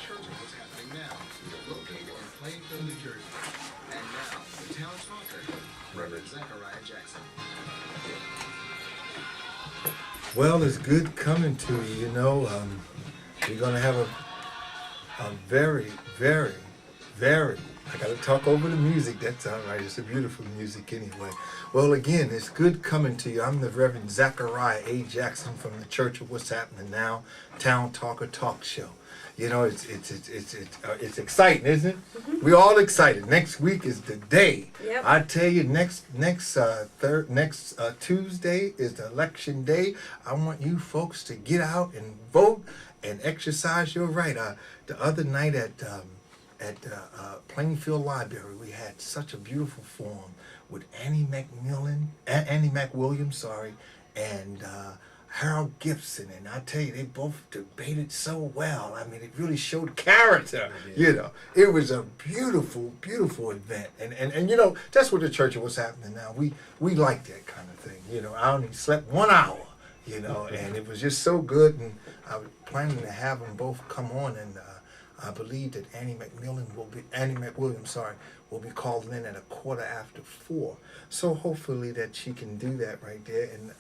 church of what's happening now, located in Plainfield, New Jersey. And now, the town talker, Reverend Zachariah Jackson. Well, it's good coming to you, you know. We're going to have a very, very, very, I got to talk over the music, that's all right, it's a beautiful music anyway. Well, again, it's good coming to you. I'm the Reverend Zachariah A. Jackson from the Church of What's Happening Now, Town Talker Talk Show. You know, it's exciting, isn't it? Mm-hmm. We're all excited. Next week is the day. Yep. I tell you, next Tuesday is the election day. I want you folks to get out and vote and exercise your right. The other night at Plainfield Library, we had such a beautiful forum with Annie Mcwilliams, and Harold Gibson, and I tell you, they both debated so well. I mean, it really showed character, you know. It was a beautiful, beautiful event. And you know, that's what the Church of What's Happening Now. We like that kind of thing, you know. I only slept 1 hour, you know, and it was just so good, and I was planning to have them both come on, and I believe that Annie Mcwilliams will be calling in at 4:15. So hopefully that she can do that right there. And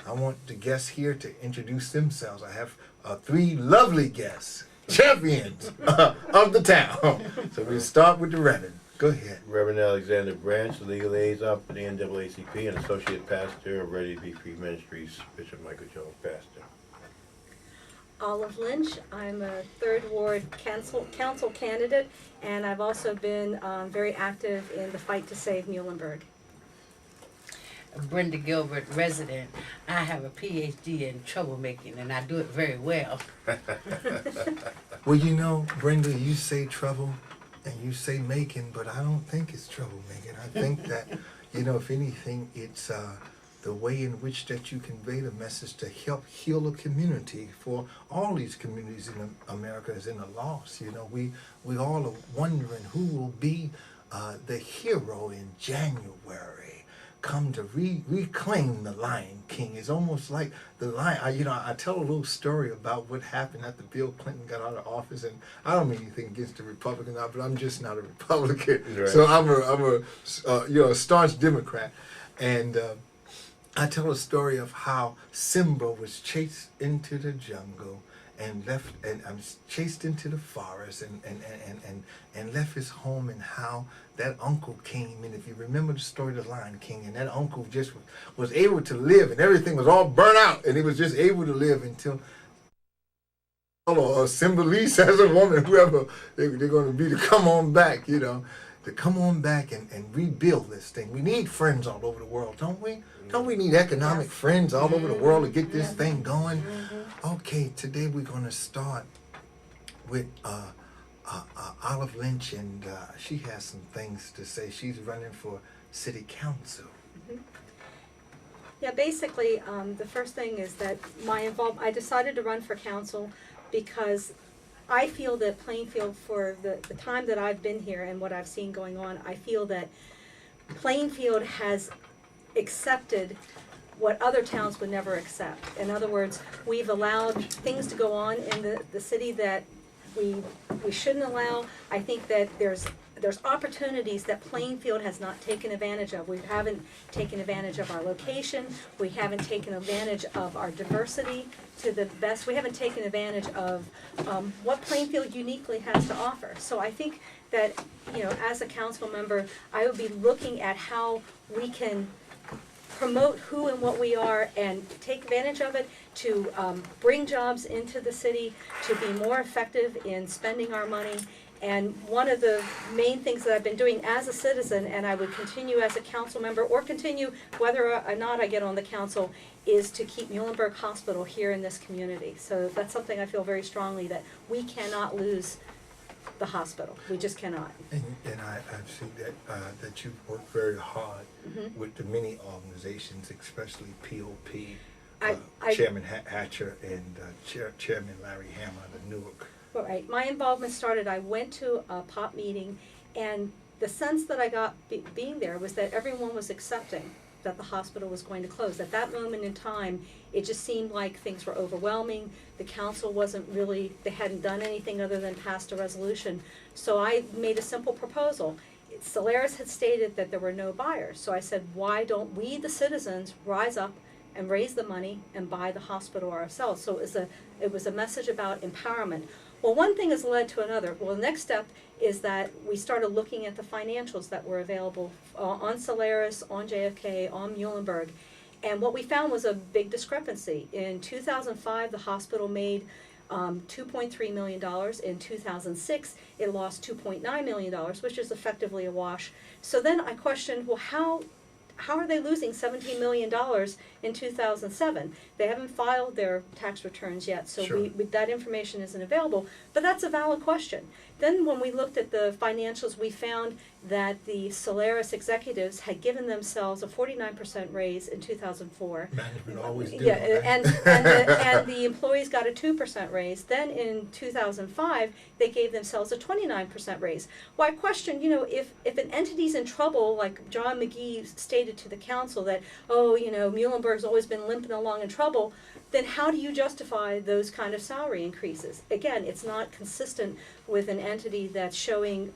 I want the guests here to introduce themselves. I have 3 lovely guests, champions of the town. So we'll start with the Reverend. Go ahead. Reverend Alexander Branch, legal liaison for the NAACP and associate pastor of Ready to Be Free Ministries, Bishop Michael Jones, pastor. Olive Lynch. I'm a 3rd Ward council candidate, and I've also been very active in the fight to save Muhlenberg. Brenda Gilbert, resident. I have a PhD in troublemaking, and I do it very well. Well, you know, Brenda, you say trouble and you say making, but I don't think it's troublemaking. I think that, you know, if anything, it's the way in which that you convey the message to help heal a community. For all these communities in America is in a loss. You know, we all are wondering who will be the hero in January. Come to reclaim the Lion King. It's almost like the lion. I tell a little story about what happened after Bill Clinton got out of office, and I don't mean anything against the Republicans, but I'm just not a Republican. Right. So I'm a staunch Democrat, and I tell a story of how Simba was chased into the jungle and chased into the forest and left his home, and how that uncle came in. If you remember the story of the Lion King, and that uncle just was able to live, and everything was all burnt out, and he was just able to live until Simba Lee as a woman, whoever they're going to be, to come on back, you know, to come on back and rebuild this thing. We need friends all over the world, don't we? Don't we need economic friends all over the world to get this thing going? Okay, today we're going to start with Olive Lynch, and she has some things to say. She's running for city council. Yeah, basically, the first thing is that I decided to run for council because I feel that Plainfield, for the time that I've been here and what I've seen going on, I feel that Plainfield has accepted what other towns would never accept. In other words, we've allowed things to go on in the city that we shouldn't allow. I think that there's opportunities that Plainfield has not taken advantage of. We haven't taken advantage of our location. We haven't taken advantage of our diversity to the best. We haven't taken advantage of what Plainfield uniquely has to offer. So I think that, you know, as a council member, I would be looking at how we can promote who and what we are and take advantage of it to bring jobs into the city, to be more effective in spending our money. And one of the main things that I've been doing as a citizen, and I would continue as a council member, or continue whether or not I get on the council, is to keep Muhlenberg Hospital here in this community. So that's something I feel very strongly, that we cannot lose the hospital. We just cannot. And I've seen that you've worked very hard with the many organizations, especially POP, Chairman Hatcher and Chairman Larry Hammer of Newark. Right. My involvement started, I went to a POP meeting, and the sense that I got being there was that everyone was accepting that the hospital was going to close. At that moment in time, it just seemed like things were overwhelming. The council wasn't really, they hadn't done anything other than passed a resolution. So I made a simple proposal. Solaris had stated that there were no buyers. So I said, why don't we, the citizens, rise up and raise the money and buy the hospital ourselves? So it was a message about empowerment. Well, one thing has led to another. Well, the next step is that we started looking at the financials that were available on Solaris, on JFK, on Muhlenberg. And what we found was a big discrepancy. In 2005, the hospital made $2.3 million. In 2006, it lost $2.9 million, which is effectively a wash. So then I questioned, well, how are they losing $17 million in 2007? They haven't filed their tax returns yet, so Sure. that information isn't available. But that's a valid question. Then when we looked at the financials, we found that the Solaris executives had given themselves a 49% raise in 2004. Management always do. Yeah, right? and the employees got a 2% raise. Then in 2005, they gave themselves a 29% raise. Well, I question, if an entity's in trouble, like John McGee stated to the council that, Muhlenberg's always been limping along in trouble, then how do you justify those kind of salary increases? Again, it's not consistent with an entity that's showing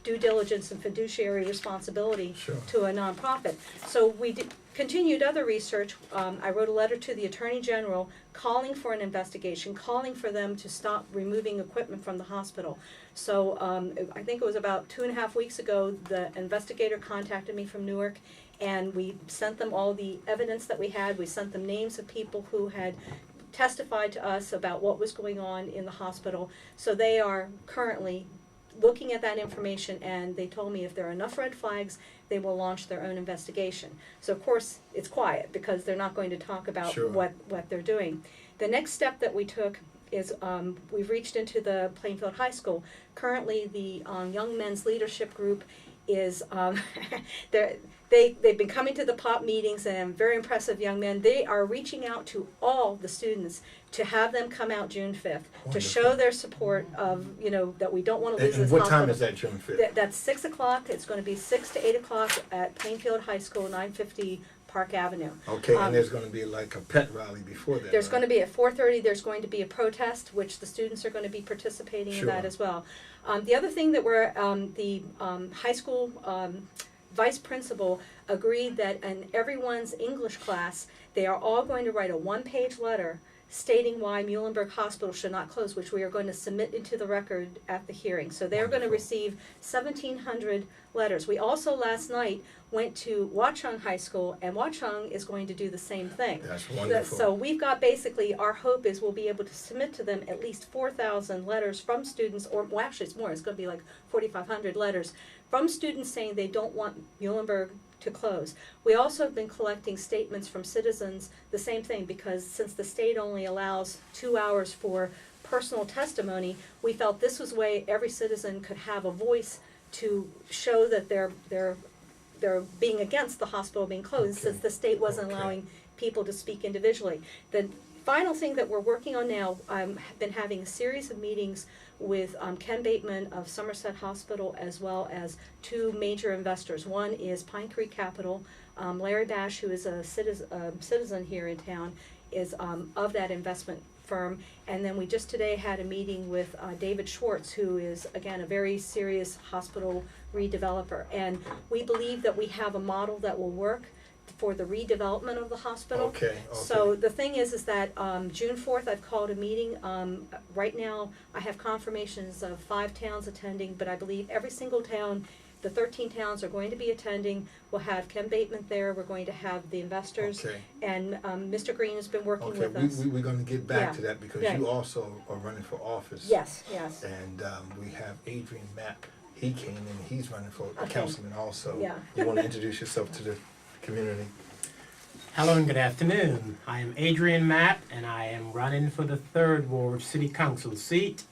due diligence and fiduciary responsibility Sure. to a nonprofit. So we continued other research. I wrote a letter to the Attorney General calling for an investigation, calling for them to stop removing equipment from the hospital. So I think it was about 2.5 weeks ago, the investigator contacted me from Newark, and we sent them all the evidence that we had. We sent them names of people who had testified to us about what was going on in the hospital. So they are currently looking at that information, and they told me if there are enough red flags, they will launch their own investigation. So of course it's quiet because they're not going to talk about Sure. what they're doing. The next step that we took is we've reached into the Plainfield High School. Currently the Young Men's Leadership Group is they've been coming to the POP meetings, and very impressive young men. They are reaching out to all the students to have them come out June 5th to show Wonderful. their support of, that we don't want to lose And this what hospital. time is that, June 5th? That's 6 o'clock. It's going to be 6 to 8 o'clock at Plainfield High School, 950 Park Avenue. Okay, Um, and there's going to be like a pet rally before that. There's right? going to be at 4:30. There's going to be a protest, which the students are going to be participating in that Sure. as well. The other thing that we're the high school vice principal agreed that in everyone's English class, they are all going to write a 1-page letter stating why Muhlenberg Hospital should not close, which we are going to submit into the record at the hearing. So they're going to Wonderful. receive 1,700 letters. We also last night went to Watchung High School, and Watchung is going to do the same thing. That's wonderful. So we've got basically, our hope is we'll be able to submit to them at least 4,000 letters from students, or well, actually it's more, it's going to be like 4,500 letters from students saying they don't want Muhlenberg to close. We also have been collecting statements from citizens, the same thing, because since the state only allows 2 hours for personal testimony, we felt this was a way every citizen could have a voice to show that they're being against the hospital being closed, Okay. since the state wasn't Okay. allowing people to speak individually. The final thing that we're working on now, I've been having a series of meetings with Ken Bateman of Somerset Hospital, as well as 2 major investors. One is Pine Creek Capital. Larry Bash, who is a citizen here in town, is of that investment firm. And then we just today had a meeting with David Schwartz, who is, again, a very serious hospital redeveloper. And we believe that we have a model that will work for the redevelopment of the hospital. Okay, So the thing is that June 4th, I've called a meeting. Right now, I have confirmations of 5 towns attending, but I believe every single town, the 13 towns are going to be attending. We'll have Ken Bateman there. We're going to have the investors. Okay. And Mr. Green has been working Okay, with us. we're going to get back Yeah. to that because Yeah. you also are running for office. Yes, yes. And we have Adrian Mapp. He came in. He's running for Okay. councilman also. Yeah. You want to introduce yourself to the community? Hello and good afternoon. I am Adrian Mapp and I am running for the 3rd Ward City Council seat.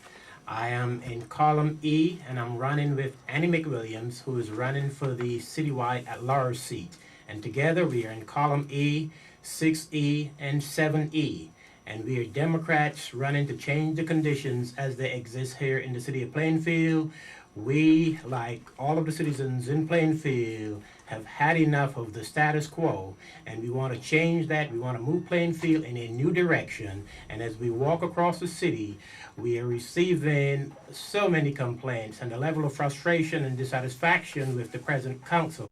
I am in column E and I'm running with Annie Mcwilliams, who is running for the citywide at-large seat. And together we are in column E, 6E, and 7E. And we are Democrats running to change the conditions as they exist here in the city of Plainfield. We, like all of the citizens in Plainfield, have had enough of the status quo, and we want to change that. We want to move Plainfield in a new direction. And as we walk across the city, we are receiving so many complaints, and the level of frustration and dissatisfaction with the present council